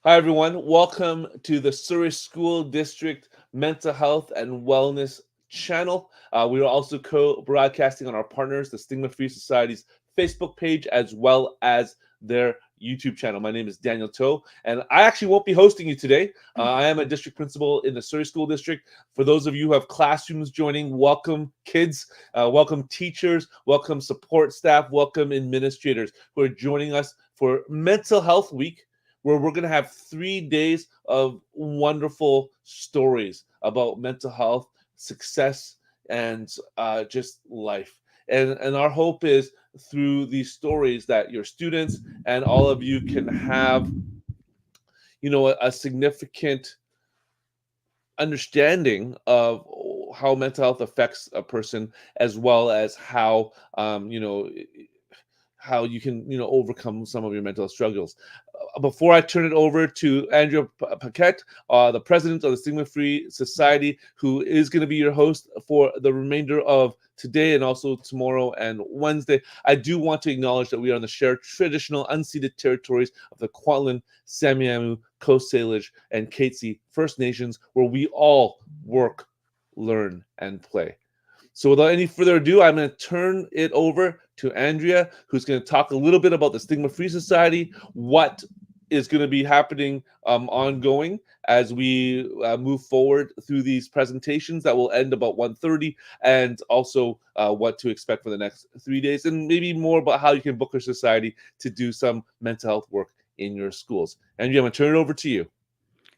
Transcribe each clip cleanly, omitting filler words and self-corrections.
Hi, everyone. Welcome to the Surrey School District Mental Health and Wellness channel. We are also co-broadcasting on our partners, the Stigma-Free Society's Facebook page, as well as their YouTube channel. My name is Daniel Toe, and I actually won't be hosting you today. I am a district principal in the Surrey School District. For those of you who have classrooms joining, welcome kids, welcome teachers, welcome support staff, welcome administrators who are joining us for Mental Health Week, where we're going to have 3 days of wonderful stories about mental health, success, and just life. And our hope is through these stories that your students and all of you can have, a significant understanding of how mental health affects a person, as well as how you can overcome some of your mental struggles. Before I turn it over to Andrea Paquette, the president of the Stigma-Free Society, who is going to be your host for the remainder of today and also tomorrow and Wednesday, I do want to acknowledge that we are on the shared traditional unceded territories of the Kwantlen, Samiamu, Coast Salish, and Katzie First Nations, where we all work, learn, and play. So without any further ado, I'm going to turn it over to Andrea, who's going to talk a little bit about the Stigma-Free Society, what is going to be happening ongoing as we move forward through these presentations that will end about 1:30, and also what to expect for the next 3 days, and maybe more about how you can book your society to do some mental health work in your schools. Andrea, I'm going to turn it over to you.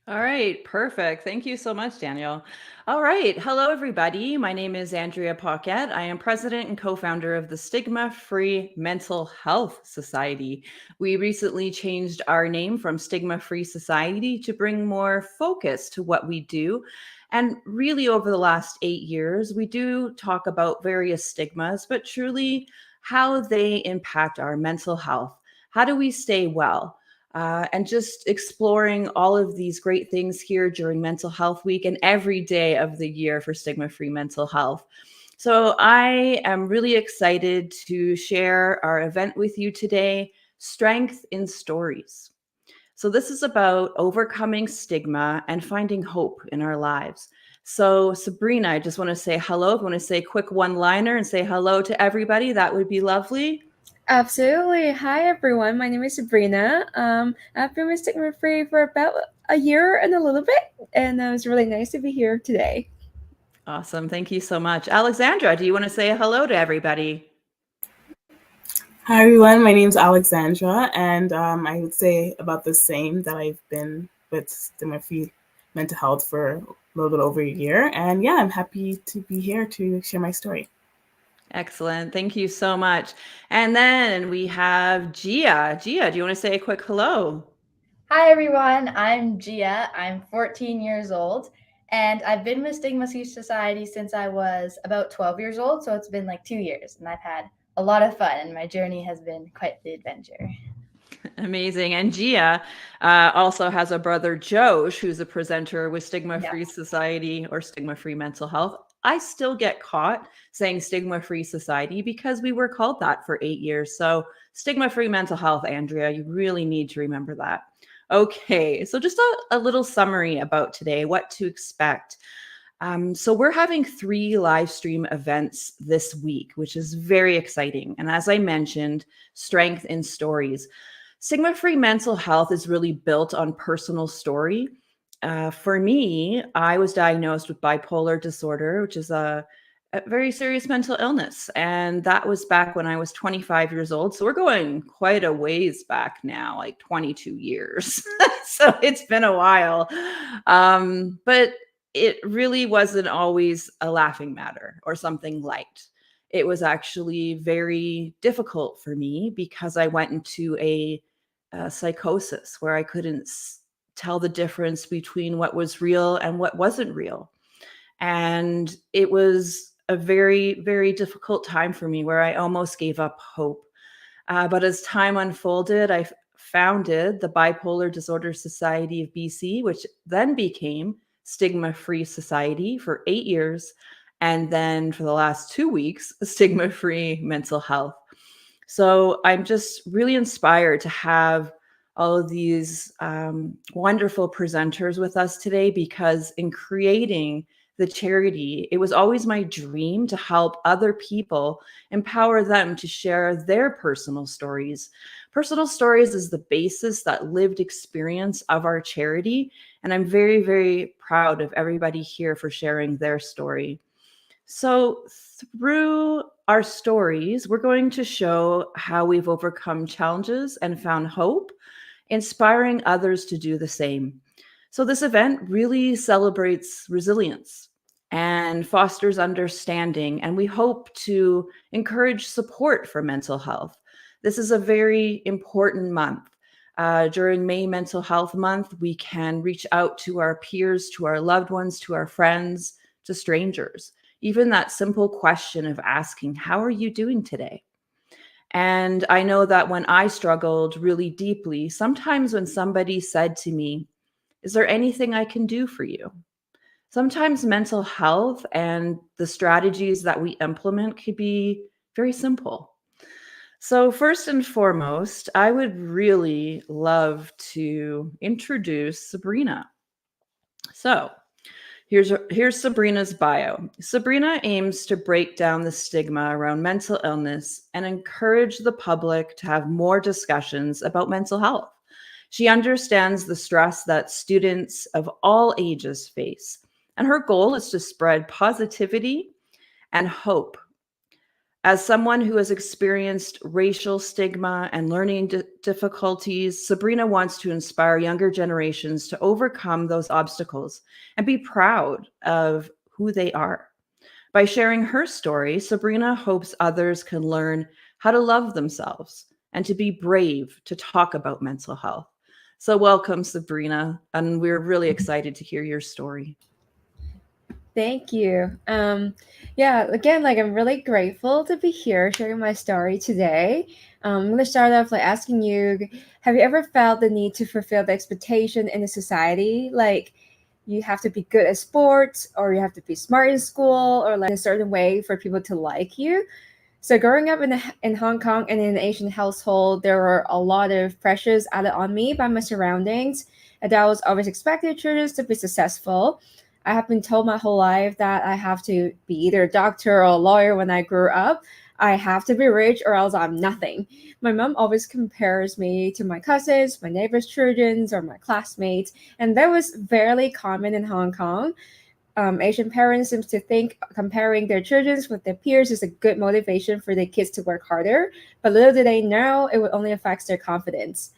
All right, perfect. Thank you so much, Daniel. All right, hello, everybody. My name is Andrea Paquette. I am president and co founder of the Stigma-Free Mental Health Society. We recently changed our name from Stigma-Free Society to bring more focus to what we do. And really, over the last 8 years, we do talk about various stigmas, but truly how they impact our mental health. How do we stay well? And just exploring all of these great things here during Mental Health Week and every day of the year for Stigma Free Mental Health. So, I am really excited to share our event with you today, Strength in Stories. So, this is about overcoming stigma and finding hope in our lives. So, Sabrina, I just want to say hello. If you want to say a quick one liner and say hello to everybody, that would be lovely. Absolutely. Hi, everyone. My name is Sabrina. I've been with Stigma Free for about a year and a little bit, and it was really nice to be here today. Awesome. Thank you so much. Alexandra, do you want to say hello to everybody? Hi everyone, my name is Alexandra, and I would say about the same that I've been with Stigma-Free Mental Health for a little bit over a year, and yeah, I'm happy to be here to share my story. Excellent. Thank you so much. And then we have Gia. Gia, do you want to say a quick hello? Hi everyone, I'm Gia. I'm 14 years old, and I've been with Stigma-Free Society since I was about 12 years old, so it's been like 2 years, and I've had a lot of fun, and my journey has been quite the adventure. Amazing. And Gia also has a brother, Josh, who's a presenter with Stigma Free Yes. Society or Stigma Free Mental Health. I still get caught saying Stigma Free Society because we were called that for 8 years. So, Stigma Free Mental Health, Andrea, you really need to remember that. Okay, so just a little summary about today, what to expect. So we're having 3 live stream events this week, which is very exciting. And as I mentioned, strength in stories. Stigma Free Mental Health is really built on personal story. For me, I was diagnosed with bipolar disorder, which is a very serious mental illness. And that was back when I was 25 years old. So we're going quite a ways back now, like 22 years. So it's been a while. But it really wasn't always a laughing matter or something light. It was actually very difficult for me because I went into a psychosis where I couldn't tell the difference between what was real and what wasn't real. And it was a very, very difficult time for me where I almost gave up hope. But as time unfolded, I founded the Bipolar Disorder Society of BC, which then became Stigma Free Society for 8 years. And then for the last 2 weeks, Stigma Free Mental Health. So I'm just really inspired to have all of these wonderful presenters with us today, because in creating the charity, it was always my dream to help other people, empower them to share their personal stories. Personal stories is the basis, that lived experience of our charity. And I'm very, very proud of everybody here for sharing their story. So through our stories, we're going to show how we've overcome challenges and found hope, inspiring others to do the same. So this event really celebrates resilience and fosters understanding, and we hope to encourage support for mental health. This is a very important month. During May Mental Health Month, we can reach out to our peers, to our loved ones, to our friends, to strangers. Even that simple question of asking, how are you doing today? And I know that when I struggled really deeply, sometimes when somebody said to me, is there anything I can do for you? Sometimes mental health and the strategies that we implement could be very simple. So first and foremost, I would really love to introduce Sabrina. So here's Sabrina's bio. Sabrina aims to break down the stigma around mental illness and encourage the public to have more discussions about mental health. She understands the stress that students of all ages face, and her goal is to spread positivity and hope. As someone who has experienced racial stigma and learning difficulties, Sabrina wants to inspire younger generations to overcome those obstacles and be proud of who they are. By sharing her story, Sabrina hopes others can learn how to love themselves and to be brave to talk about mental health. So welcome, Sabrina, and we're really excited to hear your story. Thank you. Yeah, again, like I'm really grateful to be here sharing my story today. I'm going to start off like asking you, have you ever felt the need to fulfill the expectation in the society? Like you have to be good at sports, or you have to be smart in school, or like in a certain way for people to like you. So growing up in Hong Kong and in an Asian household, there were a lot of pressures added on me by my surroundings, and I was always expected children to be successful. I have been told my whole life that I have to be either a doctor or a lawyer when I grew up. I have to be rich or else I'm nothing. My mom always compares me to my cousins, my neighbors' children, or my classmates, and that was fairly common in Hong Kong. Asian parents seem to think comparing their children with their peers is a good motivation for their kids to work harder, but little do they know it will only affect their confidence.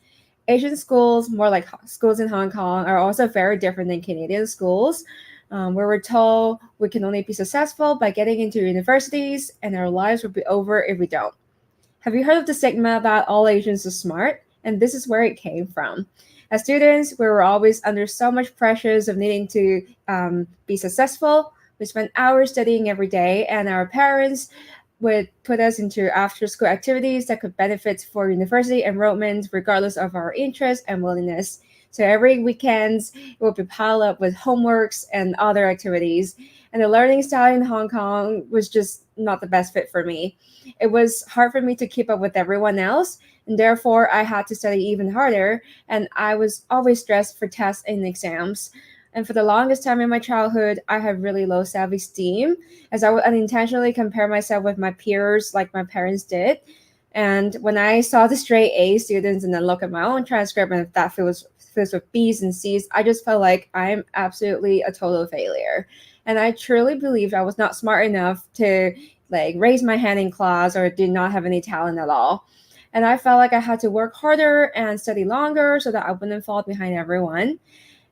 Asian schools, more like schools in Hong Kong, are also very different than Canadian schools, where we're told we can only be successful by getting into universities and our lives will be over if we don't. Have you heard of the stigma that all Asians are smart? And this is where it came from. As students, we were always under so much pressures of needing to be successful. We spent hours studying every day, and our parents would put us into after-school activities that could benefit for university enrollment, regardless of our interest and willingness. So every weekends, it would be piled up with homeworks and other activities. And the learning style in Hong Kong was just not the best fit for me. It was hard for me to keep up with everyone else, and therefore I had to study even harder, and I was always stressed for tests and exams. And for the longest time in my childhood, I had really low self-esteem, as I would unintentionally compare myself with my peers like my parents did. And when I saw the straight A students and then look at my own transcript and that filled with B's and C's, I just felt like I'm absolutely a total failure. And I truly believed I was not smart enough to like raise my hand in class or did not have any talent at all. And I felt like I had to work harder and study longer so that I wouldn't fall behind everyone.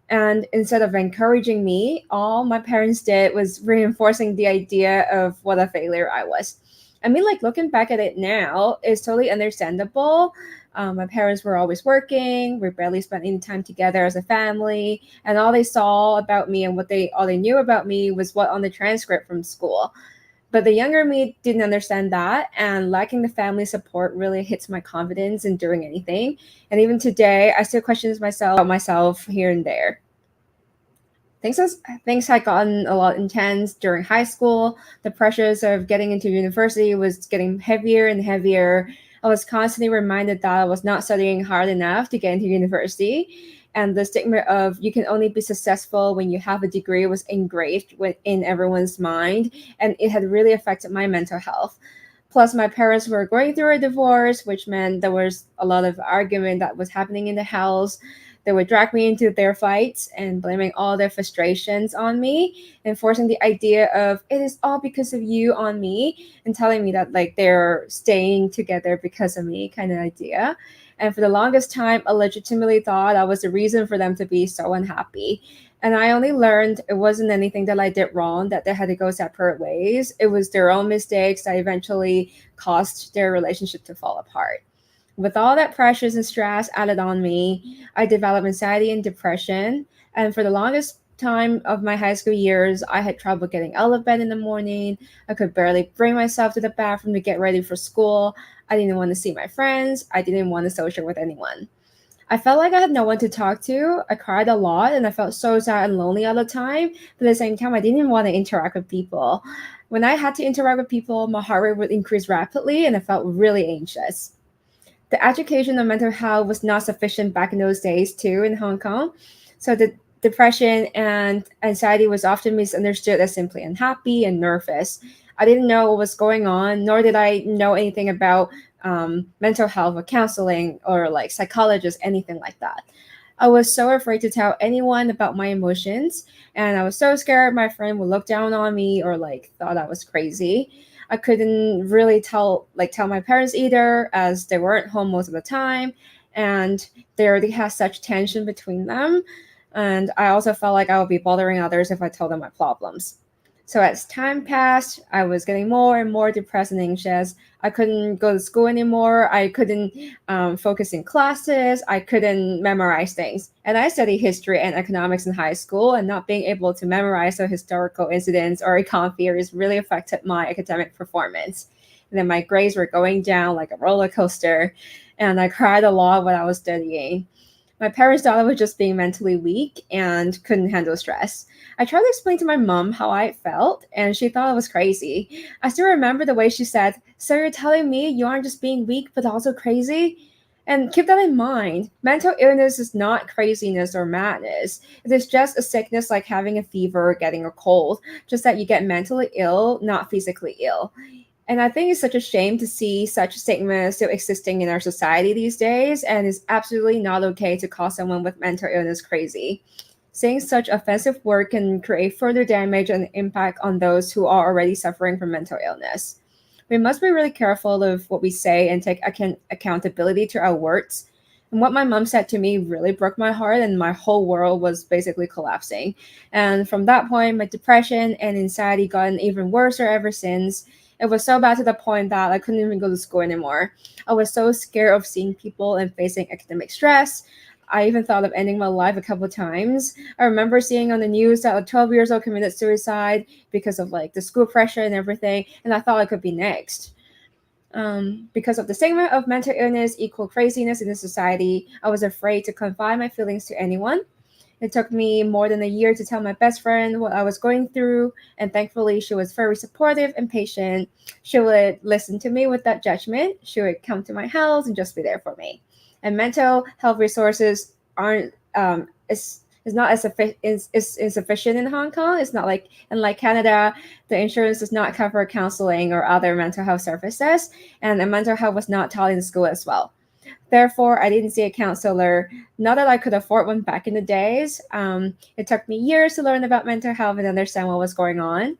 And instead of encouraging me, all my parents did was reinforcing the idea of what a failure I was. I mean, like looking back at it now, it's totally understandable. My parents were always working. We barely spent any time together as a family. And all they saw about me and all they knew about me was what on the transcript from school. But the younger me didn't understand that, and lacking the family support really hits my confidence in doing anything. And even today, I still question myself here and there. Things had gotten a lot intense during high school. The pressures of getting into university was getting heavier and heavier. I was constantly reminded that I was not studying hard enough to get into university. And the stigma of you can only be successful when you have a degree was engraved within everyone's mind. And it had really affected my mental health. Plus, my parents were going through a divorce, which meant there was a lot of argument that was happening in the house. They would drag me into their fights and blaming all their frustrations on me and forcing the idea of it is all because of you on me and telling me that like they're staying together because of me kind of idea. And for the longest time, I legitimately thought I was the reason for them to be so unhappy. And I only learned it wasn't anything that I did wrong, that they had to go separate ways. It was their own mistakes that eventually caused their relationship to fall apart. With all that pressures and stress added on me, I developed anxiety and depression. And for the longest time of my high school years, I had trouble getting out of bed in the morning. I could barely bring myself to the bathroom to get ready for school. I didn't want to see my friends. I didn't want to social with anyone. I felt like I had no one to talk to. I cried a lot and I felt so sad and lonely all the time. But at the same time, I didn't want to interact with people. When I had to interact with people, my heart rate would increase rapidly and I felt really anxious. The education of mental health was not sufficient back in those days too in Hong Kong. So the depression and anxiety was often misunderstood as simply unhappy and nervous. I didn't know what was going on, nor did I know anything about mental health or counseling or like psychologists, anything like that. I was so afraid to tell anyone about my emotions, and I was so scared my friend would look down on me or like thought I was crazy. I couldn't really tell my parents either, as they weren't home most of the time, and they already had such tension between them. And I also felt like I would be bothering others if I told them my problems. So as time passed, I was getting more and more depressed and anxious. I couldn't go to school anymore. I couldn't focus in classes. I couldn't memorize things. And I studied history and economics in high school, and not being able to memorize the historical incidents or econ theories really affected my academic performance. And then my grades were going down like a roller coaster, and I cried a lot when I was studying. My parents thought I was just being mentally weak and couldn't handle stress. I tried to explain to my mom how I felt, and she thought I was crazy. I still remember the way she said, "So you're telling me you aren't just being weak, but also crazy?" And keep that in mind. Mental illness is not craziness or madness. It is just a sickness like having a fever or getting a cold, just that you get mentally ill, not physically ill. And I think it's such a shame to see such stigma still existing in our society these days, and it's absolutely not okay to call someone with mental illness crazy. Saying such offensive words can create further damage and impact on those who are already suffering from mental illness. We must be really careful of what we say and take accountability to our words. And what my mom said to me really broke my heart, and my whole world was basically collapsing. And from that point, my depression and anxiety gotten even worse ever since. It was so bad to the point that I couldn't even go to school anymore. I was so scared of seeing people and facing academic stress. I even thought of ending my life a couple of times. I remember seeing on the news that a 12 years old committed suicide because of like the school pressure and everything, and I thought I could be next. Because of the stigma of mental illness equal craziness in the society, I was afraid to confide my feelings to anyone. It took me more than a year to tell my best friend what I was going through, and thankfully she was very supportive and patient. She would listen to me without judgment. She would come to my house and just be there for me. And mental health resources aren't is not as insufficient in Hong Kong. It's not like, unlike Canada, the insurance does not cover counseling or other mental health services, and mental health was not taught in school as well. Therefore, I didn't see a counselor. Not that I could afford one back in the days. It took me years to learn about mental health and understand what was going on.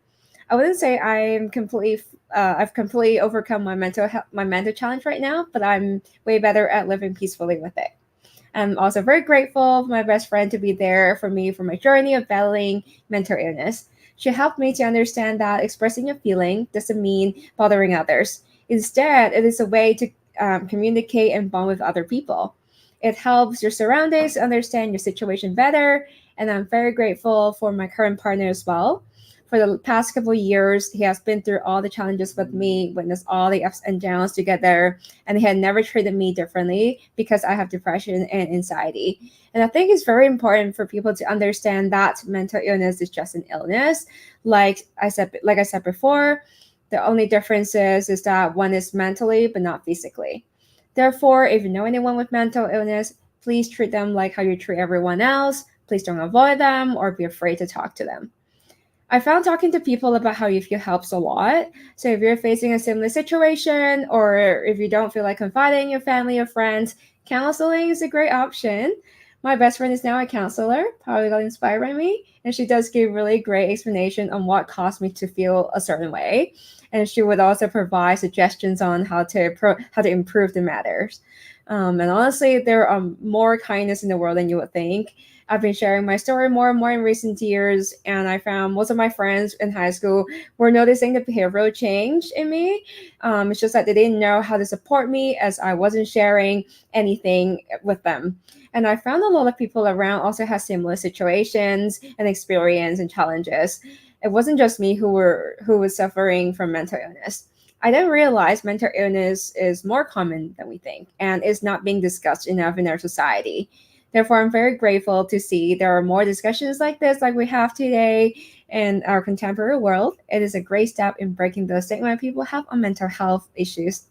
I wouldn't say I've completely overcome my mental challenge right now, but I'm way better at living peacefully with it. I'm also very grateful for my best friend to be there for me for my journey of battling mental illness. She helped me to understand that expressing a feeling doesn't mean bothering others. Instead, it is a way to communicate and bond with other people. It helps your surroundings understand your situation better, and I'm very grateful for my current partner as well. For the past couple of years, he has been through all the challenges with me, witnessed all the ups and downs together, and he had never treated me differently because I have depression and anxiety. And I think it's very important for people to understand that mental illness is just an illness. Like I said before, the only difference is that one is mentally but not physically. Therefore, if you know anyone with mental illness, please treat them like how you treat everyone else. Please don't avoid them or be afraid to talk to them. I found talking to people about how you feel helps a lot. So if you're facing a similar situation or if you don't feel like confiding in your family or friends, counseling is a great option. My best friend is now a counselor, probably got inspired by me, and she does give really great explanation on what caused me to feel a certain way. And she would also provide suggestions on how to improve the matters. And honestly, there are more kindness in the world than you would think. I've been sharing my story more and more in recent years, and I found most of my friends in high school were noticing the behavioral change in me. It's just that they didn't know how to support me as I wasn't sharing anything with them. And I found a lot of people around also had similar situations and experience and challenges. It wasn't just me who was suffering from mental illness. I then realized mental illness is more common than we think and is not being discussed enough in our society. Therefore, I'm very grateful to see there are more discussions like this, like we have today in our contemporary world. It is a great step in breaking the stigma people have on mental health issues.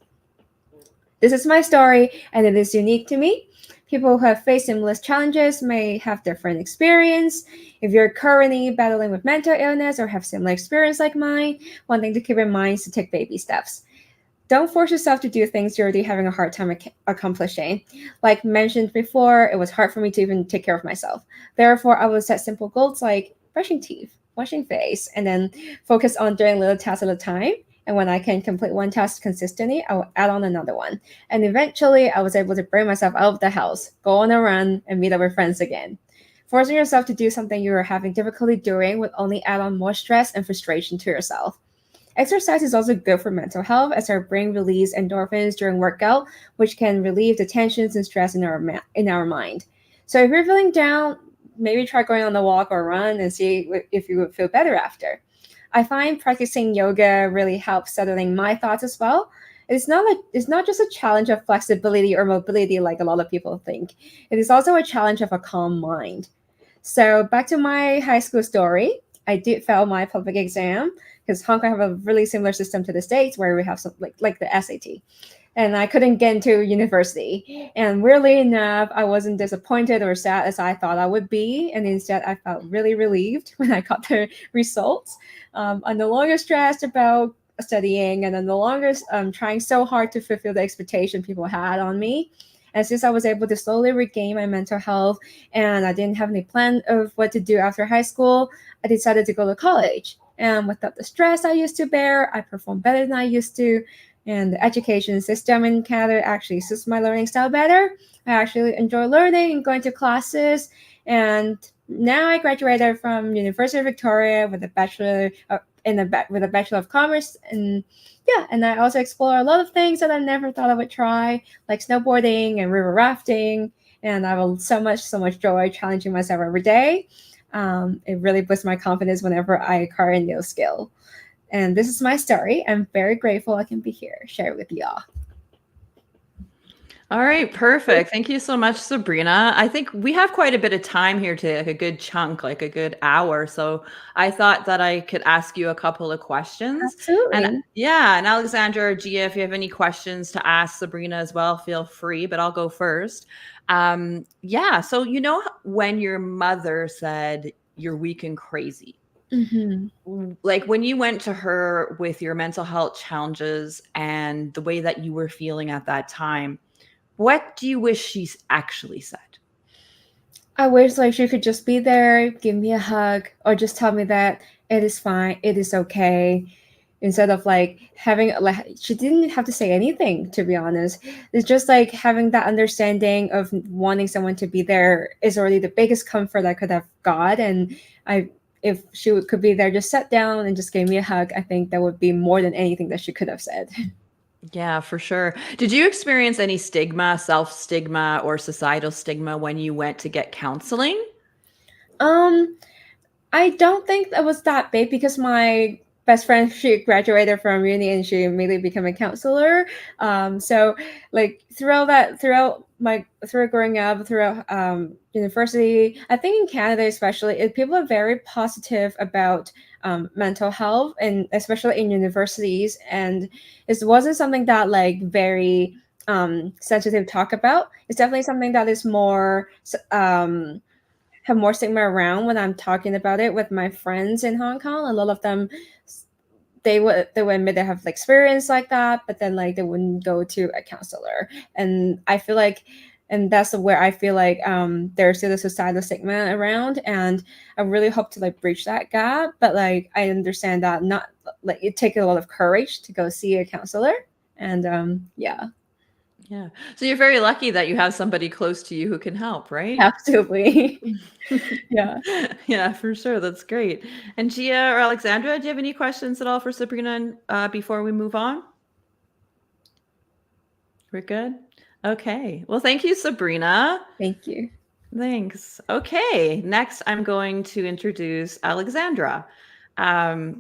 This is my story, and it is unique to me. People who have faced similar challenges may have different experience. If you're currently battling with mental illness or have similar experience like mine, one thing to keep in mind is to take baby steps. Don't force yourself to do things you're already having a hard time accomplishing. Like mentioned before, it was hard for me to even take care of myself. Therefore, I would set simple goals like brushing teeth, washing face, and then focus on doing little tasks at a time. And when I can complete one task consistently, I will add on another one. And eventually, I was able to bring myself out of the house, go on a run, and meet up with friends again. Forcing yourself to do something you are having difficulty doing would only add on more stress and frustration to yourself. Exercise is also good for mental health as our brain releases endorphins during workout, which can relieve the tensions and stress in our mind. So if you're feeling down, maybe try going on a walk or run and see if you would feel better after. I find practicing yoga really helps settling my thoughts as well. It's not just a challenge of flexibility or mobility like a lot of people think. It is also a challenge of a calm mind. So back to my high school story. I did fail my public exam because Hong Kong have a really similar system to the States where we have some like the SAT. And I couldn't get into university. And weirdly enough, I wasn't disappointed or sad as I thought I would be. And instead, I felt really relieved when I got the results. I'm no longer stressed about studying, and I'm no longer trying so hard to fulfill the expectation people had on me. And since I was able to slowly regain my mental health and I didn't have any plan of what to do after high school, I decided to go to college. And without the stress I used to bear, I performed better than I used to. And the education system in Canada actually suits my learning style better. I actually enjoy learning and going to classes. And now I graduated from University of Victoria with a bachelor with a Bachelor of Commerce. And yeah, and I also explore a lot of things that I never thought I would try, like snowboarding and river rafting. And I have so much joy challenging myself every day. It really boosts my confidence whenever I acquire a new skill. And this is my story. I'm very grateful I can be here, share it with y'all. All right, perfect. Thank you so much, Sabrina. I think we have quite a bit of time here today, like a good chunk, like a good hour. So I thought that I could ask you a couple of questions. Absolutely. And yeah, and Alexandra or Gia, if you have any questions to ask Sabrina as well, feel free, but I'll go first. Yeah, so you know when your mother said you're weak and crazy, like when you went to her with your mental health challenges and the way that you were feeling at that time, what do you wish she actually said? I wish like she could just be there, give me a hug, or just tell me that it is fine, it is okay. Instead of like having like she didn't have to say anything, to be honest. It's just like having that understanding of wanting someone to be there is already the biggest comfort I could have got. And if she could be there, just sat down and just gave me a hug, I think that would be more than anything that she could have said. Yeah, for sure. Did you experience any stigma, self-stigma, or societal stigma when you went to get counseling? I don't think that was that big because my best friend, she graduated from uni and she immediately became a counselor. So like throughout growing up, throughout university, I think in Canada especially, people are very positive about mental health, and especially in universities. And it wasn't something that like very sensitive to talk about. It's definitely something that is more have more stigma around when I'm talking about it with my friends in Hong Kong. A lot of them, they would admit they have experience like that, but then like they wouldn't go to a counselor. And I feel like, and that's where I feel like there's still a societal stigma around, and I really hope to like bridge that gap. But like I understand that not like it takes a lot of courage to go see a counselor, and yeah. Yeah. So you're very lucky that you have somebody close to you who can help, right? Absolutely. Yeah. Yeah, for sure. That's great. And Gia or Alexandra, do you have any questions at all for Sabrina before we move on? We're good? Okay. Well, thank you, Sabrina. Thank you. Thanks. Okay. Next, I'm going to introduce Alexandra.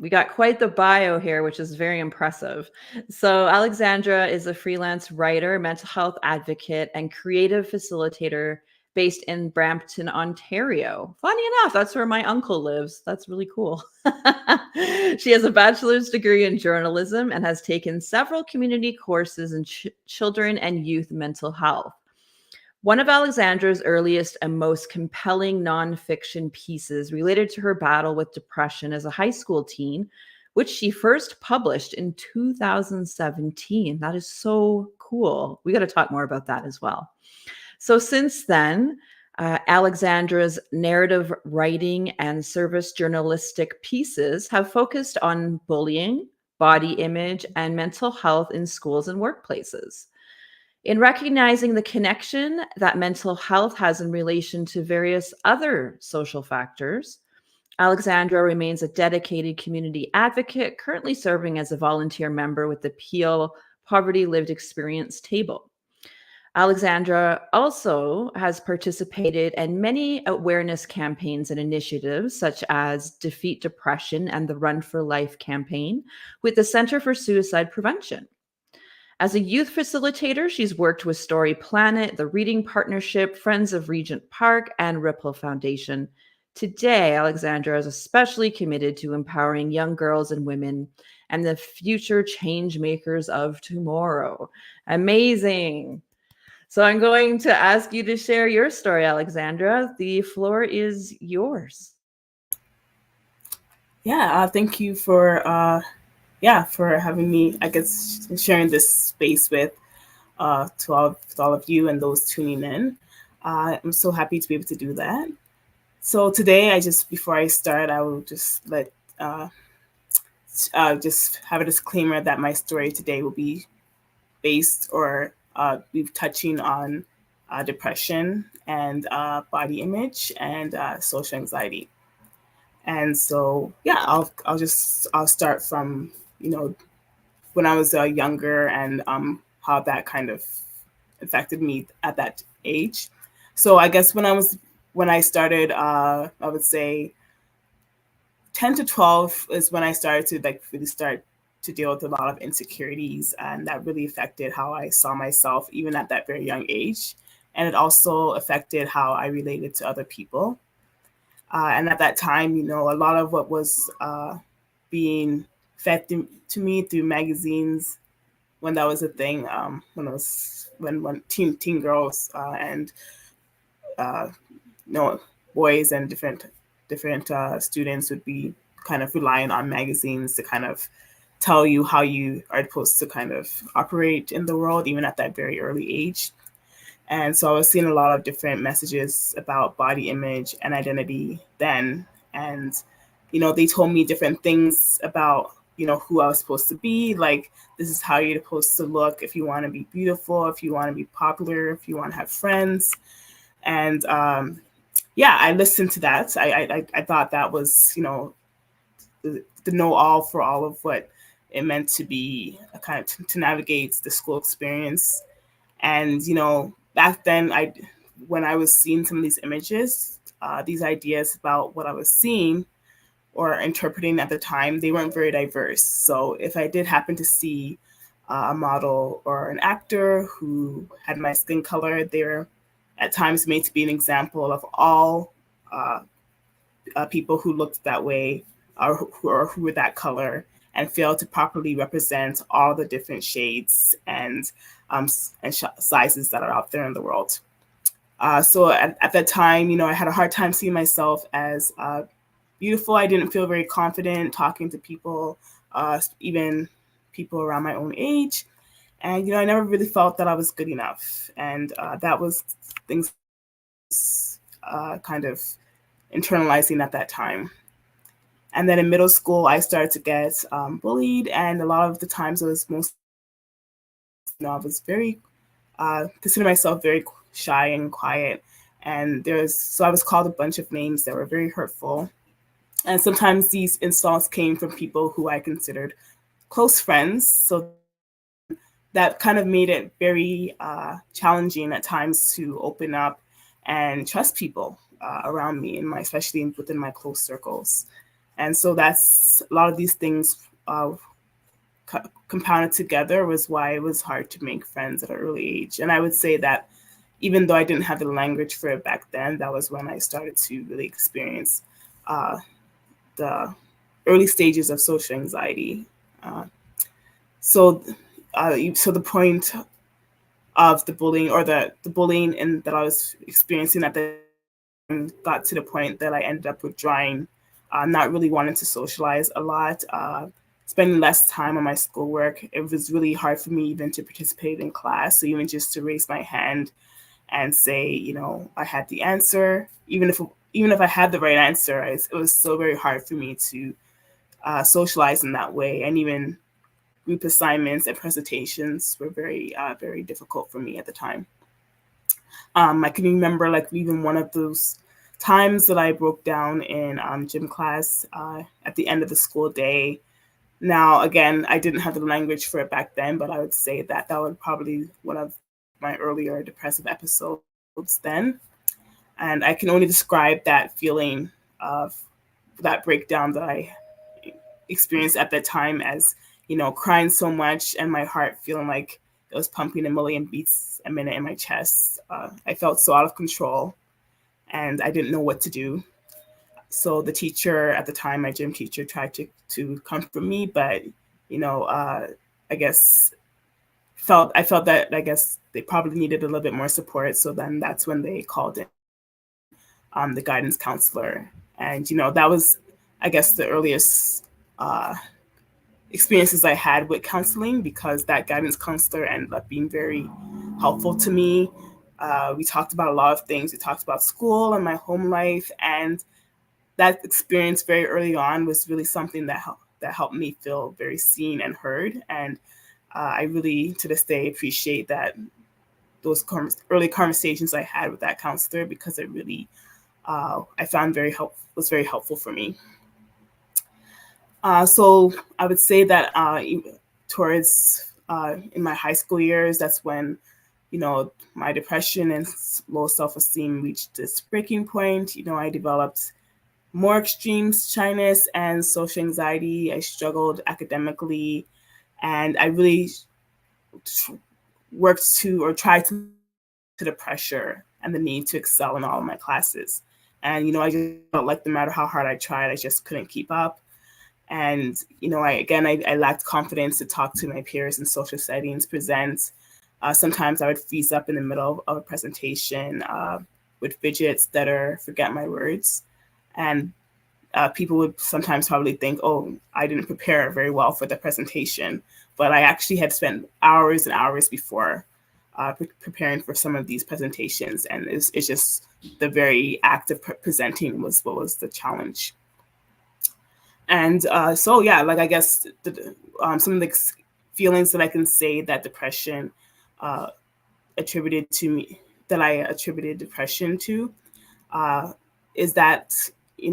We got quite the bio here, which is very impressive. So, Alexandra is a freelance writer, mental health advocate, and creative facilitator based in Brampton, Ontario. Funny enough, that's where my uncle lives. That's really cool. She has a bachelor's degree in journalism and has taken several community courses in children and youth mental health. One of Alexandra's earliest and most compelling nonfiction pieces related to her battle with depression as a high school teen, which she first published in 2017. That is so cool. We got to talk more about that as well. So, since then, Alexandra's narrative writing and service journalistic pieces have focused on bullying, body image, and mental health in schools and workplaces. In recognizing the connection that mental health has in relation to various other social factors, Alexandra remains a dedicated community advocate, currently serving as a volunteer member with the Peel Poverty Lived Experience Table. Alexandra also has participated in many awareness campaigns and initiatives, such as Defeat Depression and the Run for Life campaign with the Center for Suicide Prevention. As a youth facilitator, she's worked with Story Planet, the Reading Partnership, Friends of Regent Park, and Ripple Foundation. Today, Alexandra is especially committed to empowering young girls and women and the future change makers of tomorrow. Amazing. So I'm going to ask you to share your story, Alexandra. The floor is yours. Yeah, thank you for for having me, I guess, sharing this space with to all of you and those tuning in. I'm so happy to be able to do that. So today, before I start, I will just just have a disclaimer that my story today will be based or be touching on depression and body image and social anxiety. And so, yeah, I'll start from, when I was younger and how that kind of affected me at that age. So I guess when I started, I would say 10 to 12 is when I started to really start to deal with a lot of insecurities, and that really affected how I saw myself even at that very young age. And it also affected how I related to other people. And at that time, a lot of what was being fed to me through magazines when that was a thing, when teen girls and boys and different students would be kind of relying on magazines to kind of tell you how you are supposed to kind of operate in the world, even at that very early age. And so I was seeing a lot of different messages about body image and identity then. And, they told me different things about, who I was supposed to be. Like, this is how you're supposed to look if you want to be beautiful, if you want to be popular, if you want to have friends. And I listened to that. I thought that was, the know all for all of what it meant to be a kind of to navigate the school experience. And, back then, when I was seeing some of these images, these ideas about what I was seeing or interpreting at the time, they weren't very diverse. So if I did happen to see a model or an actor who had my skin color, they were at times made to be an example of all people who looked that way or who were that color. and failed to properly represent all the different shades and sizes that are out there in the world. So at that time, I had a hard time seeing myself as beautiful. I didn't feel very confident talking to people, even people around my own age. And, I never really felt that I was good enough. And that was things kind of internalizing at that time. And then in middle school, I started to get bullied. And a lot of the times it was I was very, consider myself very shy and quiet. And so I was called a bunch of names that were very hurtful. And sometimes these insults came from people who I considered close friends. So that kind of made it very challenging at times to open up and trust people around me, especially within my close circles. And so that's a lot of these things compounded together was why it was hard to make friends at an early age. And I would say that even though I didn't have the language for it back then, that was when I started to really experience the early stages of social anxiety. So the point of the bullying or the bullying that I was experiencing at the time got to the point that I ended up withdrawing, not really wanting to socialize a lot, spending less time on my schoolwork. It was really hard for me even to participate in class. So even just to raise my hand and say, I had the answer, even if I had the right answer, it was still very hard for me to socialize in that way. And even group assignments and presentations were very, very difficult for me at the time. I can remember even one of those times that I broke down in gym class at the end of the school day. Now, again, I didn't have the language for it back then, but I would say that was probably one of my earlier depressive episodes then. And I can only describe that feeling of that breakdown that I experienced at that time as, crying so much and my heart feeling like it was pumping a million beats a minute in my chest. I felt so out of control and I didn't know what to do. So the teacher at the time, my gym teacher, tried to comfort me, but, I guess I felt that they probably needed a little bit more support. So then that's when they called in the guidance counselor. And, that was, I guess, the earliest experiences I had with counseling, because that guidance counselor ended up being very helpful to me. We talked about a lot of things. We talked about school and my home life. And that experience very early on was really something that helped me feel very seen and heard. And I really, to this day, appreciate those early conversations I had with that counselor, because it really, I found was very helpful for me. So I would say that towards in my high school years, that's when, my depression and low self-esteem reached this breaking point. I developed more extreme shyness and social anxiety. I struggled academically, and I really tried to the pressure and the need to excel in all of my classes. And, I just felt like no matter how hard I tried, I just couldn't keep up. And, I lacked confidence to talk to my peers in social settings, present. Sometimes I would freeze up in the middle of a presentation with fidgets, stutter, forget my words. And people would sometimes probably think, oh, I didn't prepare very well for the presentation. But I actually had spent hours and hours before preparing for some of these presentations. And it's just the very act of presenting was what was the challenge. And so, yeah, I guess some of the feelings that I can say that depression attributed to me, that I attributed depression to, is that,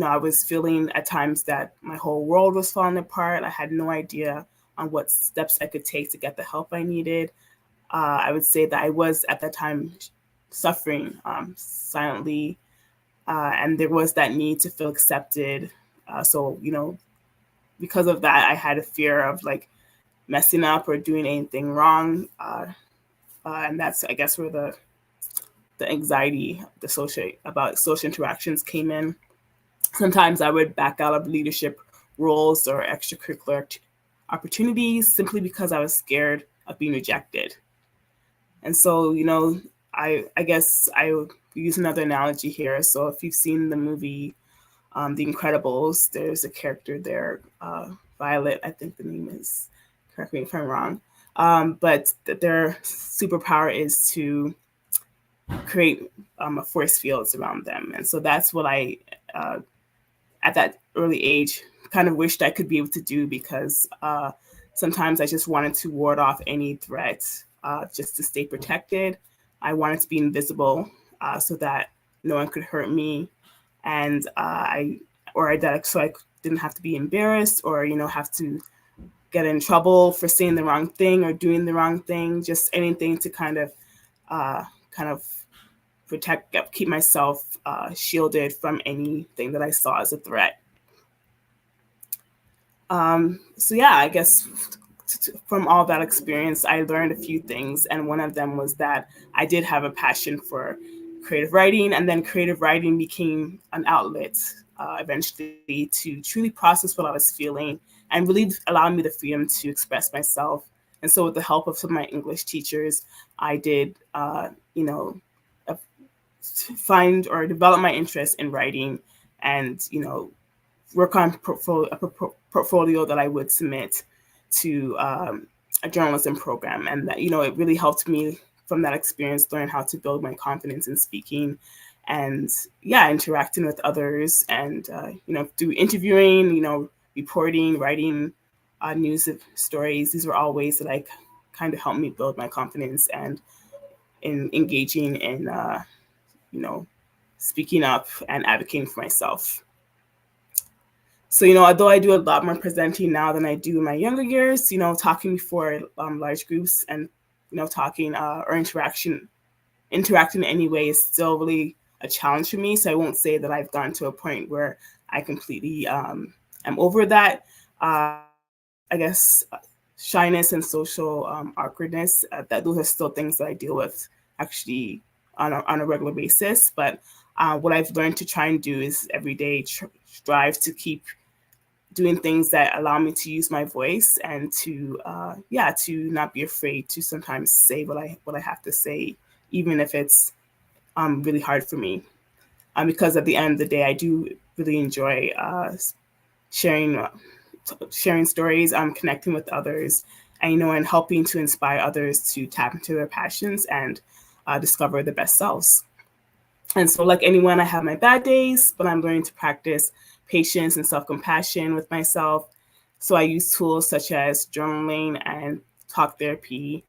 I was feeling at times that my whole world was falling apart. I had no idea on what steps I could take to get the help I needed. I would say that I was at that time suffering silently, and there was that need to feel accepted. So, because of that, I had a fear of messing up or doing anything wrong. And that's, I guess, where the anxiety, about social interactions came in. Sometimes I would back out of leadership roles or extracurricular opportunities simply because I was scared of being rejected. And so, you know, I guess I would use another analogy here. So if you've seen the movie The Incredibles, there's a character there, Violet, I think the name is, correct me if I'm wrong, but their superpower is to create a force fields around them. And so that's what I, at that early age, kind of wished I could be able to do, because sometimes I just wanted to ward off any threat just to stay protected. I wanted to be invisible so that no one could hurt me, and so I didn't have to be embarrassed or, you know, have to get in trouble for saying the wrong thing or doing the wrong thing. Just anything to kind of keep myself shielded from anything that I saw as a threat. So yeah, I guess from all that experience, I learned a few things. And one of them was that I did have a passion for creative writing, and then creative writing became an outlet eventually to truly process what I was feeling and really allow me the freedom to express myself. And so with the help of some of my English teachers, I did, find or develop my interest in writing, and, you know, work on a portfolio that I would submit to a journalism program. And that, you know, it really helped me from that experience learn how to build my confidence in speaking and, yeah, interacting with others, and, you know, through interviewing, you know, reporting, writing news stories. These were all ways that I kind of helped me build my confidence and in engaging in, you know, speaking up and advocating for myself. So, you know, although I do a lot more presenting now than I do in my younger years, you know, talking before large groups and, you know, talking or interacting in any way is still really a challenge for me. So I won't say that I've gotten to a point where I completely am over that. I guess shyness and social awkwardness, that those are still things that I deal with actually on a regular basis. But what I've learned to try and do is every day strive to keep doing things that allow me to use my voice and to to not be afraid to sometimes say what I have to say, even if it's really hard for me. Because at the end of the day, I do really enjoy sharing stories, connecting with others, and, you know, and helping to inspire others to tap into their passions and discover their best selves. And so, like anyone, I have my bad days, but I'm learning to practice patience and self-compassion with myself. So I use tools such as journaling and talk therapy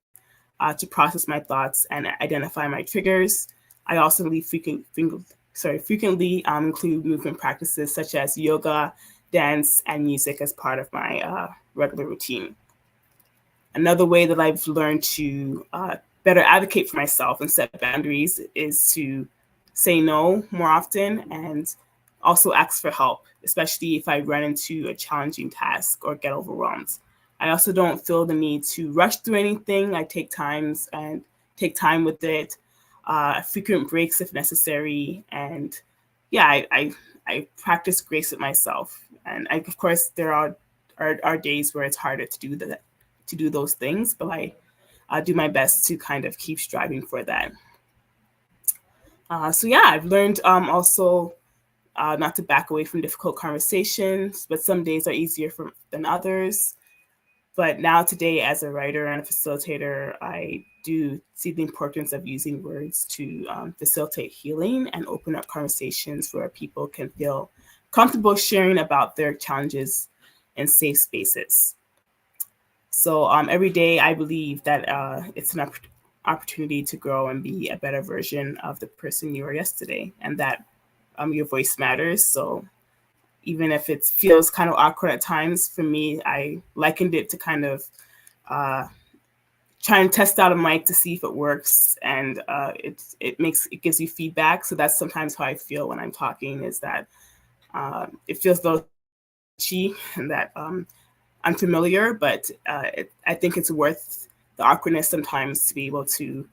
to process my thoughts and identify my triggers. I also frequently include movement practices such as yoga, dance, and music as part of my regular routine. Another way that I've learned to better advocate for myself and set boundaries is to say no more often, and also ask for help, especially if I run into a challenging task or get overwhelmed. I also don't feel the need to rush through anything. I take time with it, frequent breaks if necessary, and yeah, I practice grace with myself. And of course, there are days where it's harder to do those things, but I do my best to kind of keep striving for that. So yeah, I've learned also not to back away from difficult conversations, but some days are easier than others. But now today, as a writer and a facilitator, I do see the importance of using words to facilitate healing and open up conversations where people can feel comfortable sharing about their challenges in safe spaces. So every day, I believe that it's an opportunity to grow and be a better version of the person you were yesterday, and that your voice matters. So even if it feels kind of awkward at times, for me, I likened it to kind of try and test out a mic to see if it works, and it gives you feedback. So that's sometimes how I feel when I'm talking, is that it feels though itchy and that unfamiliar, but I think it's worth the awkwardness sometimes to be able to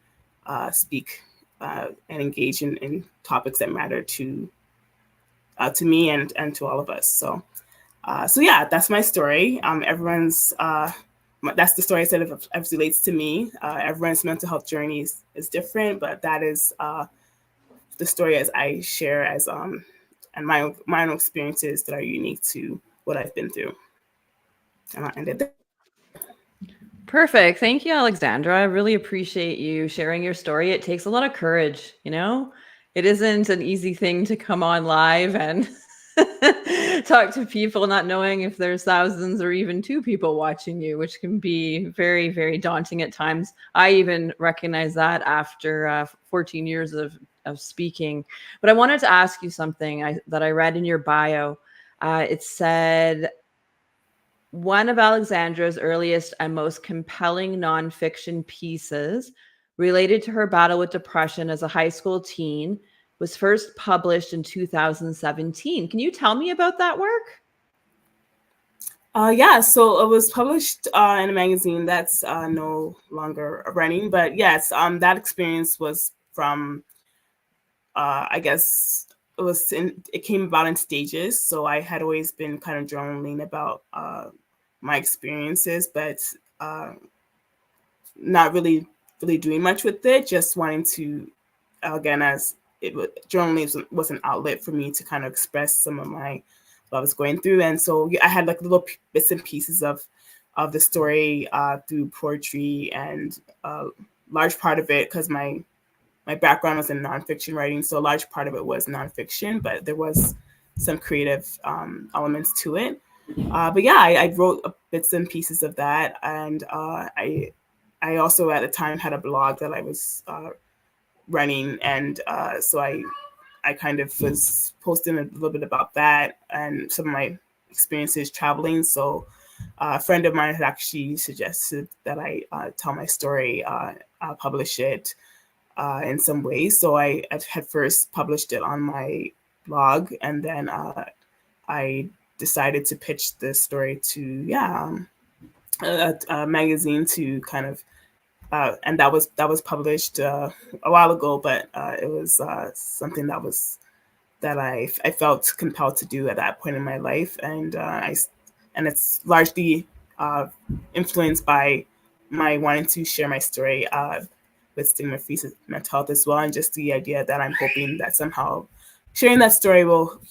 speak and engage in topics that matter to me and to all of us. So So yeah, that's my story. Everyone's that's the story I said as relates to me. Everyone's mental health journey is different, but that is the story as I share as and my own experiences that are unique to what I've been through. And I ended there. Perfect. Thank you, Alexandra. I really appreciate you sharing your story. It takes a lot of courage, you know? It isn't an easy thing to come on live and talk to people not knowing if there's thousands or even 2 people watching you, which can be very, very daunting at times. I even recognize that after 14 years of speaking. But I wanted to ask you something that I read in your bio. It said, one of Alexandra's earliest and most compelling nonfiction pieces related to her battle with depression as a high school teen was first published in 2017. Can you tell me about that work? Yeah, so it was published in a magazine that's no longer running, but yes, that experience was from, I guess it came about in stages. So I had always been kind of journaling about my experiences, but not really doing much with it, just wanting to, again, as journaling was an outlet for me to kind of express some of what I was going through. And so I had like little bits and pieces of the story through poetry, and large part of it, because my background was in nonfiction writing, so a large part of it was nonfiction, but there was some creative elements to it. But yeah, I wrote bits and pieces of that, and I also at the time had a blog that I was running, and so I kind of was posting a little bit about that and some of my experiences traveling. So a friend of mine had actually suggested that I tell my story, publish it in some ways. So I had first published it on my blog, and then I decided to pitch this story to a magazine to kind of and that was published a while ago, but it was something that I felt compelled to do at that point in my life, and it's largely influenced by my wanting to share my story with Stigma-Free mental health as well, and just the idea that I'm hoping that somehow sharing that story will,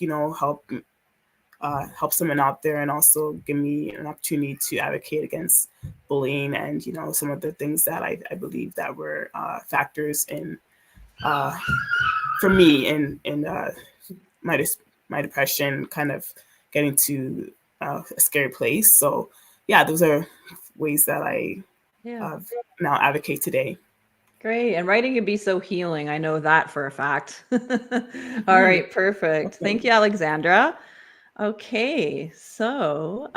help someone out there, and also give me an opportunity to advocate against bullying and, some of the things that I believe that were factors in for me in my depression kind of getting to a scary place. So yeah, those are ways that I now advocate today. Great. And writing can be so healing. I know that for a fact. All right, perfect. Thank you, Alexandra. Okay, so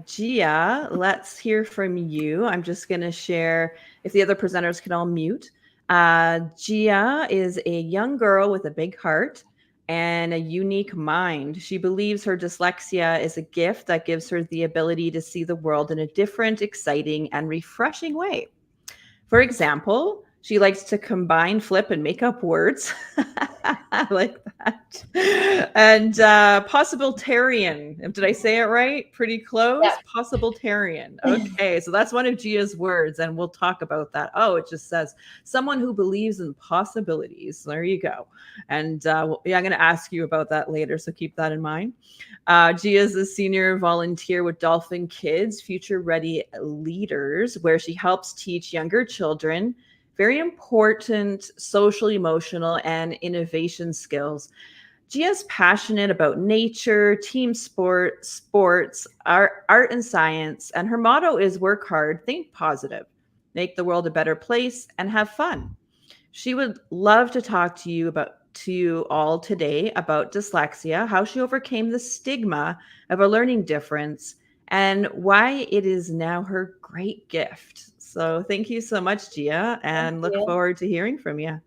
Gia, let's hear from you. I'm just going to share, if the other presenters can all mute. Gia is a young girl with a big heart and a unique mind. She believes her dyslexia is a gift that gives her the ability to see the world in a different, exciting, and refreshing way. For example, she likes to combine, flip, and make up words. I like that. And possibilitarian. Did I say it right? Pretty close. Yeah. Possibilitarian. Okay, so that's one of Gia's words, and we'll talk about that. Oh, it just says someone who believes in possibilities. There you go. And I'm going to ask you about that later, so keep that in mind. Gia is a senior volunteer with Dolphin Kids, Future Ready Leaders, where she helps teach younger children very important social, emotional, and innovation skills. Gia's passionate about nature, team sports, art and science, and her motto is work hard, think positive, make the world a better place, and have fun. She would love to talk to you all today about dyslexia, how she overcame the stigma of a learning difference, and why it is now her great gift. So thank you so much, Gia, and look forward to hearing from you.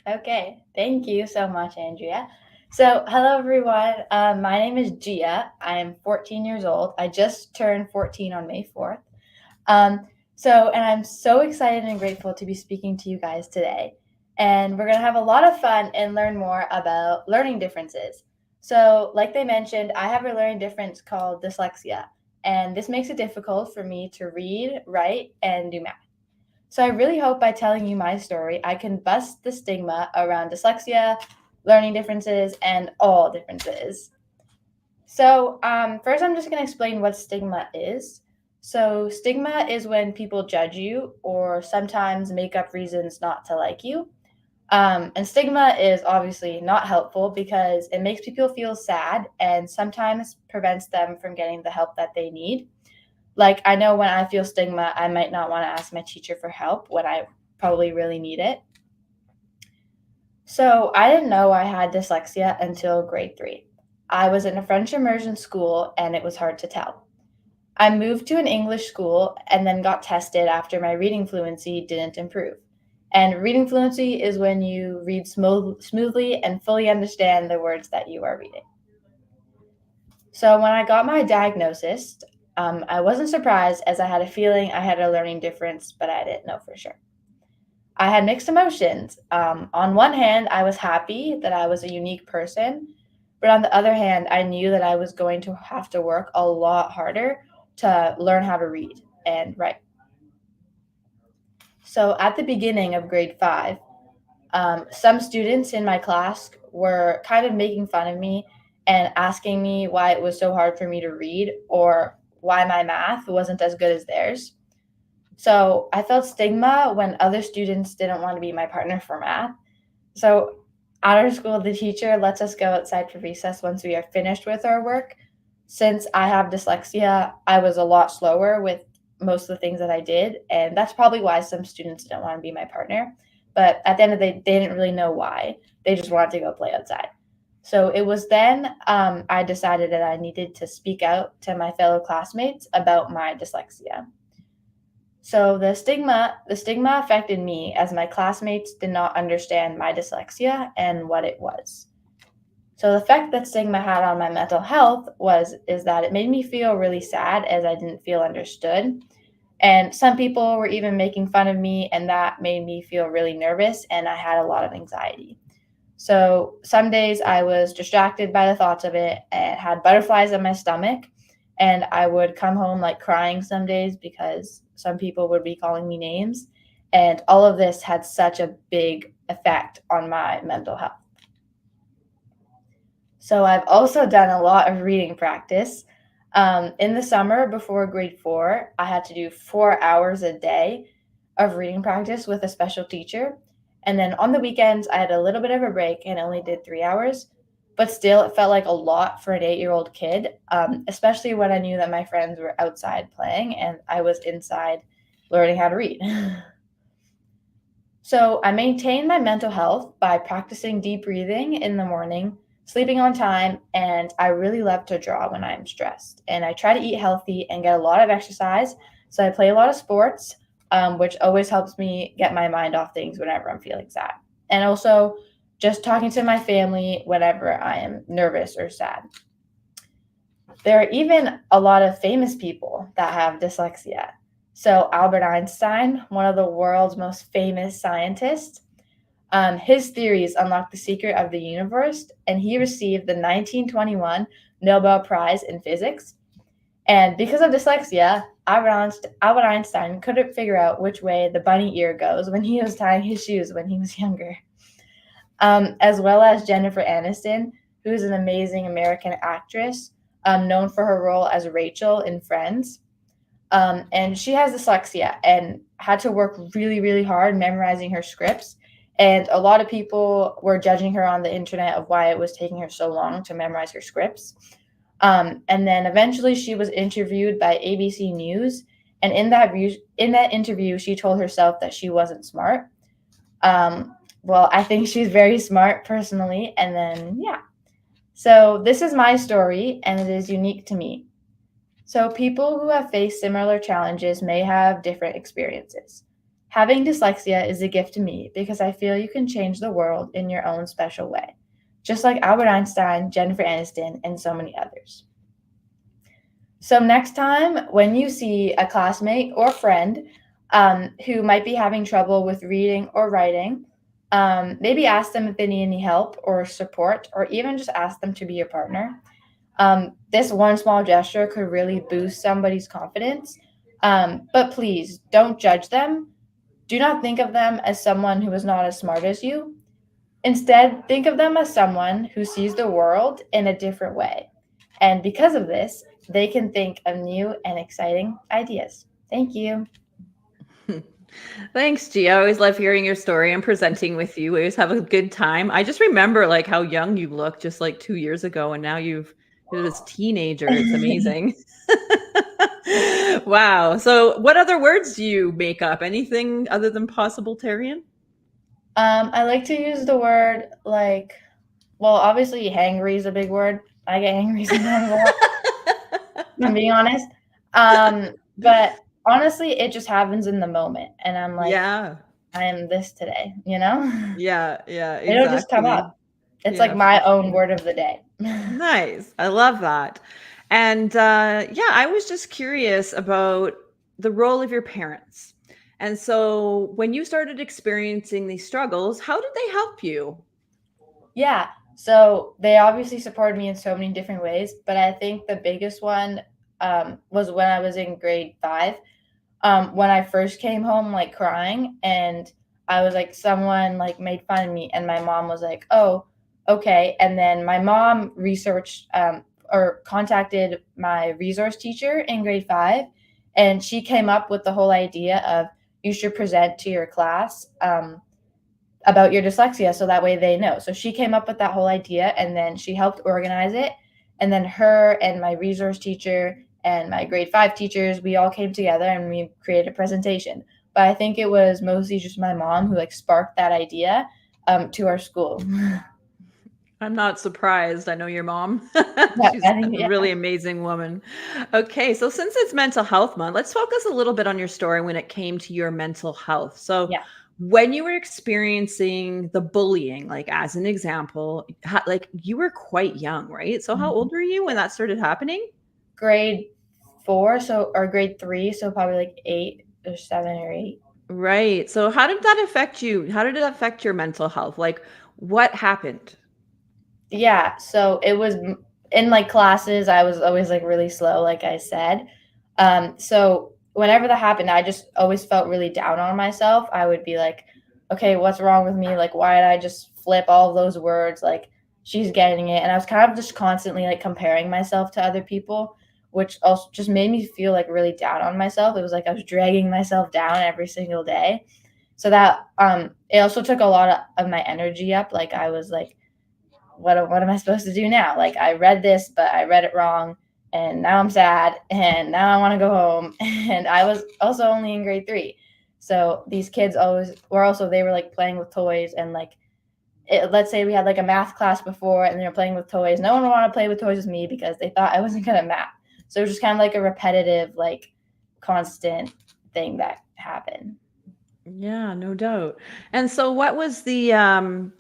Okay, thank you so much, Andrea. So hello, everyone. My name is Gia. I am 14 years old. I just turned 14 on May 4th. And I'm so excited and grateful to be speaking to you guys today. And we're going to have a lot of fun and learn more about learning differences. So, like they mentioned, I have a learning difference called dyslexia, and this makes it difficult for me to read, write, and do math. So, I really hope by telling you my story, I can bust the stigma around dyslexia, learning differences, and all differences. So, first, I'm just going to explain what stigma is. So, stigma is when people judge you or sometimes make up reasons not to like you. And stigma is obviously not helpful because it makes people feel sad and sometimes prevents them from getting the help that they need. Like, I know when I feel stigma, I might not want to ask my teacher for help when I probably really need it. So, I didn't know I had dyslexia until grade 3. I was in a French immersion school and it was hard to tell. I moved to an English school and then got tested after my reading fluency didn't improve. And reading fluency is when you read smoothly and fully understand the words that you are reading. So when I got my diagnosis, I wasn't surprised as I had a feeling I had a learning difference, but I didn't know for sure. I had mixed emotions. On one hand, I was happy that I was a unique person, but on the other hand, I knew that I was going to have to work a lot harder to learn how to read and write. So at the beginning of grade 5, some students in my class were kind of making fun of me and asking me why it was so hard for me to read or why my math wasn't as good as theirs. So I felt stigma when other students didn't want to be my partner for math. So at our school, the teacher lets us go outside for recess once we are finished with our work. Since I have dyslexia, I was a lot slower with most of the things that I did, and that's probably why some students didn't want to be my partner. But at the end of the day, they didn't really know why. They just wanted to go play outside. So it was then I decided that I needed to speak out to my fellow classmates about my dyslexia. So the stigma affected me as my classmates did not understand my dyslexia and what it was. So the effect that stigma had on my mental health is that it made me feel really sad as I didn't feel understood. And some people were even making fun of me, and that made me feel really nervous and I had a lot of anxiety. So some days I was distracted by the thoughts of it and had butterflies in my stomach, and I would come home like crying some days because some people would be calling me names. And all of this had such a big effect on my mental health. So I've also done a lot of reading practice. In the summer before grade 4, I had to do 4 hours a day of reading practice with a special teacher. And then on the weekends, I had a little bit of a break and only did 3 hours. But still, it felt like a lot for an 8-year-old kid, especially when I knew that my friends were outside playing and I was inside learning how to read. So I maintain my mental health by practicing deep breathing in the morning, sleeping on time, and I really love to draw when I'm stressed. And I try to eat healthy and get a lot of exercise. So I play a lot of sports, which always helps me get my mind off things whenever I'm feeling sad. And also just talking to my family whenever I am nervous or sad. There are even a lot of famous people that have dyslexia. So Albert Einstein, one of the world's most famous scientists, his theories unlocked the secret of the universe, and he received the 1921 Nobel Prize in Physics. And because of dyslexia, Albert Einstein couldn't figure out which way the bunny ear goes when he was tying his shoes when he was younger. As well as Jennifer Aniston, who is an amazing American actress, known for her role as Rachel in Friends. And she has dyslexia and had to work really, really hard memorizing her scripts. And a lot of people were judging her on the internet of why it was taking her so long to memorize her scripts. And then eventually she was interviewed by ABC News. And in that interview, she told herself that she wasn't smart. Well, I think she's very smart personally. And then, yeah. So this is my story, and it is unique to me. So people who have faced similar challenges may have different experiences. Having dyslexia is a gift to me because I feel you can change the world in your own special way, just like Albert Einstein, Jennifer Aniston, and so many others. So next time when you see a classmate or friend who might be having trouble with reading or writing, Maybe ask them if they need any help or support, or even just ask them to be your partner. This one small gesture could really boost somebody's confidence. But please don't judge them. Do not think of them as someone who is not as smart as you. Instead, think of them as someone who sees the world in a different way. And because of this, they can think of new and exciting ideas. Thank you. Thanks, Gia. I always love hearing your story and presenting with you. We always have a good time. I just remember like how young you looked just like 2 years ago, and now you're this teenager. It's amazing. Wow. So what other words do you make up? Anything other than possibilitarian? I like to use the word like, well, obviously hangry is a big word. I get angry sometimes a lot, if I'm being honest. But honestly, it just happens in the moment. And I'm like, Yeah. I am this today, you know? Yeah. Yeah. It'll just come Exactly. up. It's Yeah, like my for own sure. word of the day. Nice. I love that. And yeah, I was just curious about the role of your parents. And so when you started experiencing these struggles, how did they help you? Yeah. So they obviously supported me in so many different ways, but I think the biggest one was when I was in grade 5. When I first came home, like crying, and I was like, someone like made fun of me, and my mom was like, "Oh, okay." And then my mom researched or contacted my resource teacher in grade 5, and she came up with the whole idea of you should present to your class about your dyslexia so that way they know. So she came up with that whole idea, and then she helped organize it. And then her and my resource teacher and my grade 5 teachers, we all came together and we created a presentation. But I think it was mostly just my mom who like sparked that idea to our school. I'm not surprised. I know your mom. Yeah, She's I a think, yeah. really amazing woman. Okay, so since it's Mental Health Month, let's focus a little bit on your story when it came to your mental health. So, Yeah. when you were experiencing the bullying, like as an example, like you were quite young, right? So, how old were you when that started happening? Grade 4, so or grade 3, so probably like 8 or 7 or 8. Right. So, how did that affect you? How did it affect your mental health? Like, what happened? Yeah, so it was in like classes, I was always like really slow, like I said. So whenever that happened, I just always felt really down on myself. I would be like, okay, what's wrong with me? Like, why did I just flip all of those words? Like, she's getting it. And I was kind of just constantly like comparing myself to other people, which also just made me feel like really down on myself. It was like I was dragging myself down every single day. So that it also took a lot of my energy up. Like I was like, what am I supposed to do now? Like I read this, but I read it wrong, and now I'm sad, and now I want to go home. And I was also only in grade 3, so these kids always were also they were like playing with toys, and like let's say we had like a math class before, and they were playing with toys. No one would want to play with toys with me because they thought I wasn't good at math. So it was just kind of like a repetitive, like constant thing that happened. Yeah, no doubt. And so what was the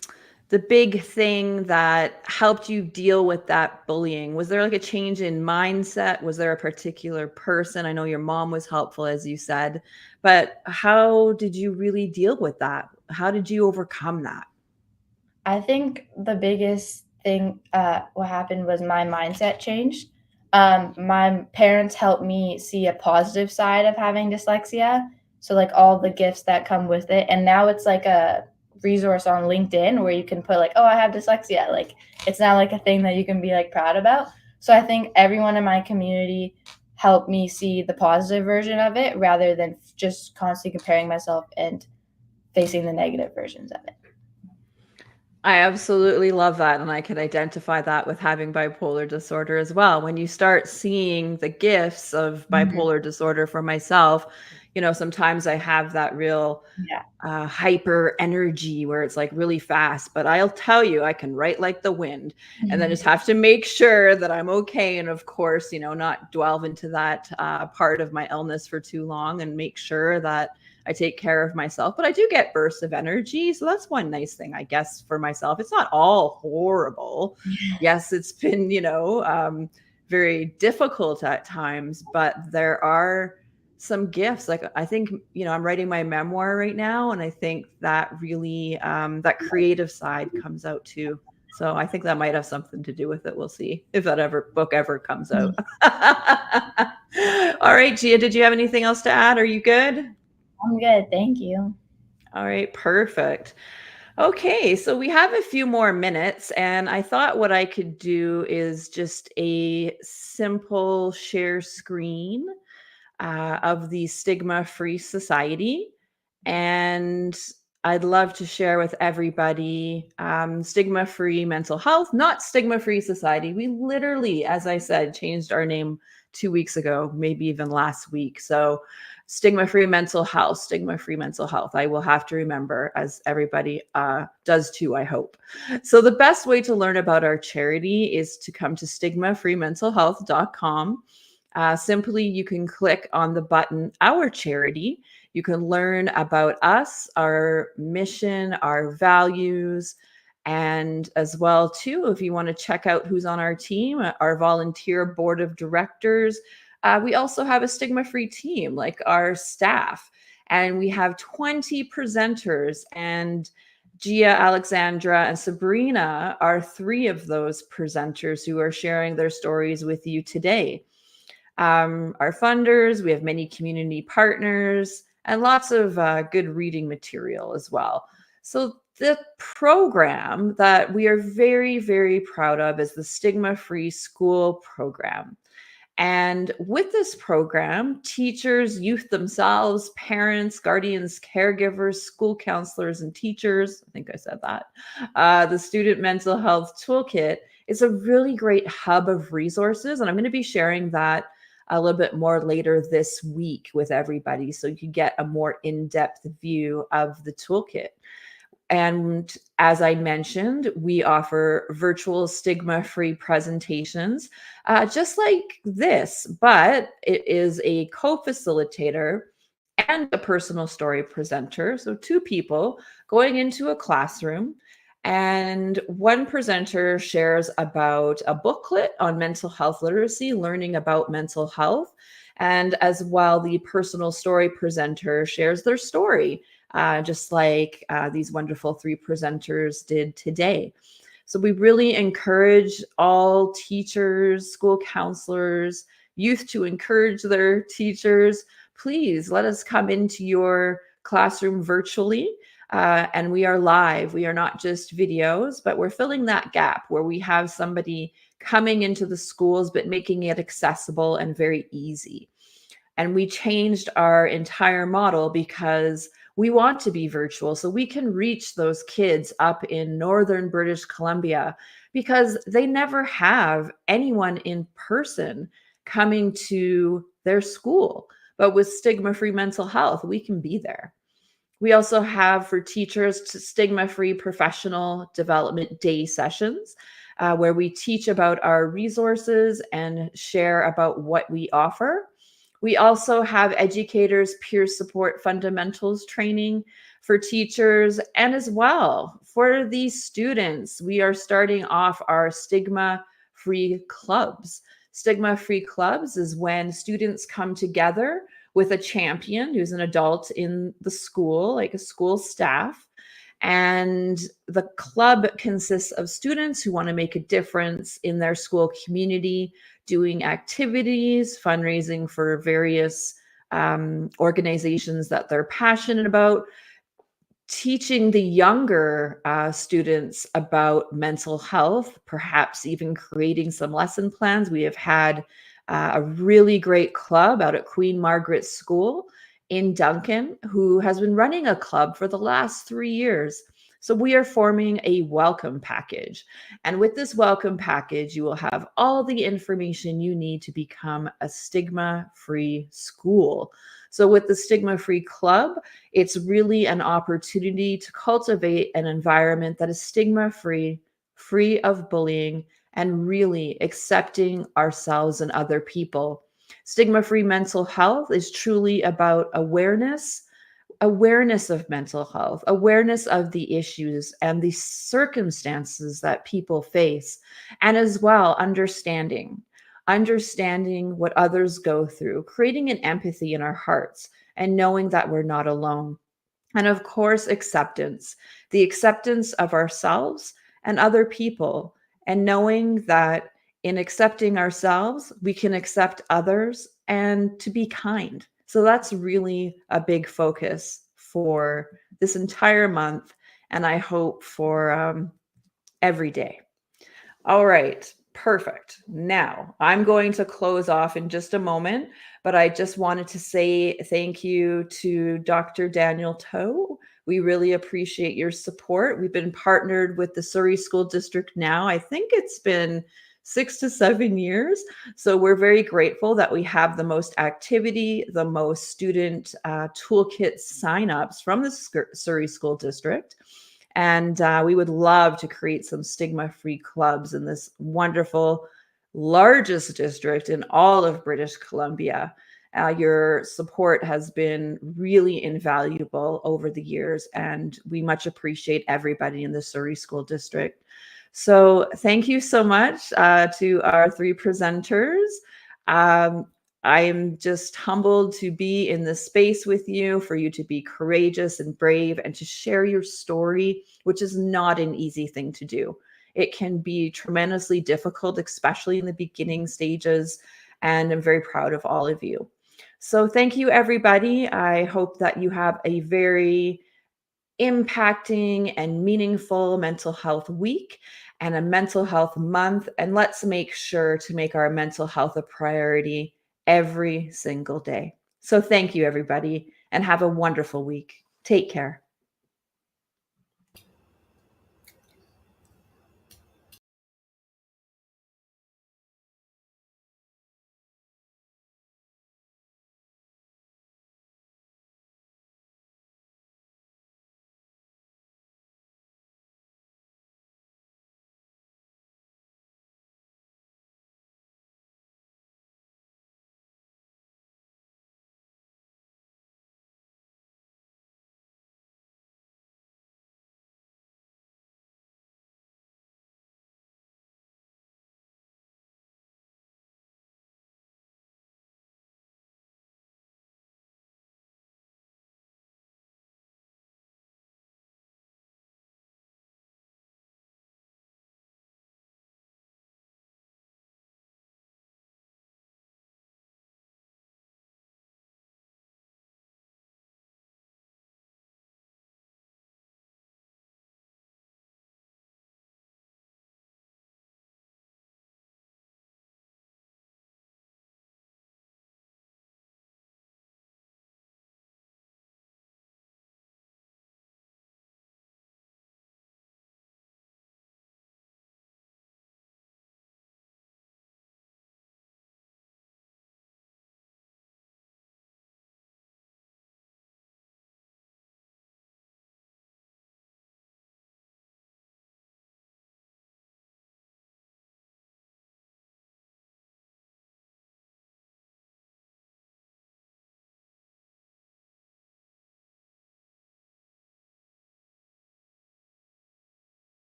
big thing that helped you deal with that bullying? Was there like a change in mindset? Was there a particular person? I know your mom was helpful, as you said, but how did you really deal with that? How did you overcome that? I think the biggest thing what happened was my mindset changed. My parents helped me see a positive side of having dyslexia. So like all the gifts that come with it. And now it's like a resource on LinkedIn where you can put like, oh, I have dyslexia. Like it's not like a thing that you can be like proud about. So I think everyone in my community helped me see the positive version of it rather than just constantly comparing myself and facing the negative versions of it. I absolutely love that. And I can identify that with having bipolar disorder as well. When you start seeing the gifts of Mhm. bipolar disorder for myself, sometimes I have that real Yeah. hyper energy where it's like really fast, but I'll tell you, I can write like the wind, and then just have to make sure that I'm okay. And of course, not delve into that part of my illness for too long, and make sure that I take care of myself. But I do get bursts of energy. So that's one nice thing, I guess, for myself. It's not all horrible. Yes, it's been, very difficult at times, but there are some gifts. Like, I think, I'm writing my memoir right now, and I think that really, that creative side comes out too. So I think that might have something to do with it. We'll see if that book ever comes out. All right, Gia, did you have anything else to add? Are you good? I'm good. Thank you. All right, perfect. Okay, so we have a few more minutes, and I thought what I could do is just a simple share screen of the Stigma-Free Society. And I'd love to share with everybody Stigma-Free Mental Health, not Stigma-Free Society. We literally, as I said, changed our name 2 weeks ago, maybe even last week. So Stigma-Free Mental Health, Stigma-Free Mental Health. I will have to remember, as everybody does too, I hope. So the best way to learn about our charity is to come to stigmafreementalhealth.com. Simply, you can click on the button, Our Charity. You can learn about us, our mission, our values, and as well, too, if you want to check out who's on our team, our volunteer board of directors. We also have a stigma-free team, like our staff, and we have 20 presenters, and Gia, Alexandra, and Sabrina are 3 of those presenters who are sharing their stories with you today. Our funders, we have many community partners, and lots of good reading material as well. So the program that we are very, very proud of is the Stigma-Free School Program. And with this program, teachers, youth themselves, parents, guardians, caregivers, school counselors, and teachers, I think I said that, the Student Mental Health Toolkit is a really great hub of resources. And I'm going to be sharing that a little bit more later this week with everybody, so you can get a more in-depth view of the toolkit. And as I mentioned, we offer virtual stigma-free presentations, just like this, but it is a co-facilitator and a personal story presenter. So 2 people going into a classroom, and one presenter shares about a booklet on mental health literacy, learning about mental health. And as well, the personal story presenter shares their story, just like these wonderful 3 presenters did today. So we really encourage all teachers, school counselors, youth to encourage their teachers. Please let us come into your classroom virtually. And we are live. We are not just videos, but we're filling that gap where we have somebody coming into the schools, but making it accessible and very easy. And we changed our entire model because we want to be virtual so we can reach those kids up in northern British Columbia, because they never have anyone in person coming to their school. But with Stigma-Free Mental Health, we can be there. We also have, for teachers, Stigma-Free Professional Development Day sessions, where we teach about our resources and share about what we offer. We also have educators, peer support fundamentals training for teachers, and as well for the students, we are starting off our Stigma-Free Clubs. Stigma-Free Clubs is when students come together with a champion who's an adult in the school, like a school staff. And the club consists of students who want to make a difference in their school community, doing activities, fundraising for various organizations that they're passionate about, teaching the younger students about mental health, perhaps even creating some lesson plans. We have had a really great club out at Queen Margaret School in Duncan, who has been running a club for the last 3 years. So we are forming a welcome package. And with this welcome package, you will have all the information you need to become a stigma-free school. So with the Stigma-Free Club, it's really an opportunity to cultivate an environment that is stigma-free, free of bullying, and really accepting ourselves and other people. Stigma-Free Mental Health is truly about awareness of mental health, awareness of the issues and the circumstances that people face, and as well, understanding. understanding what others go through, creating an empathy in our hearts, and knowing that we're not alone. And of course, acceptance, the acceptance of ourselves and other people, and knowing that in accepting ourselves, we can accept others and to be kind. So that's really a big focus for this entire month. And I hope for every day. All right, perfect. Now I'm going to close off in just a moment, but I just wanted to say thank you to Dr. Daniel Toe. We really appreciate your support. We've been partnered with the Surrey School District now. I think it's been 6 to 7 years. So we're very grateful that we have the most activity, the most student toolkit signups from the Surrey School District. And we would love to create some stigma-free clubs in this wonderful, largest district in all of British Columbia. Your support has been really invaluable over the years, and we much appreciate everybody in the Surrey School District. So thank you so much to our 3 presenters. I am just humbled to be in this space with you, for you to be courageous and brave and to share your story, which is not an easy thing to do. It can be tremendously difficult, especially in the beginning stages, and I'm very proud of all of you. So thank you, everybody. I hope that you have a very impacting and meaningful mental health week and a mental health month. And let's make sure to make our mental health a priority every single day. So thank you, everybody, and have a wonderful week. Take care.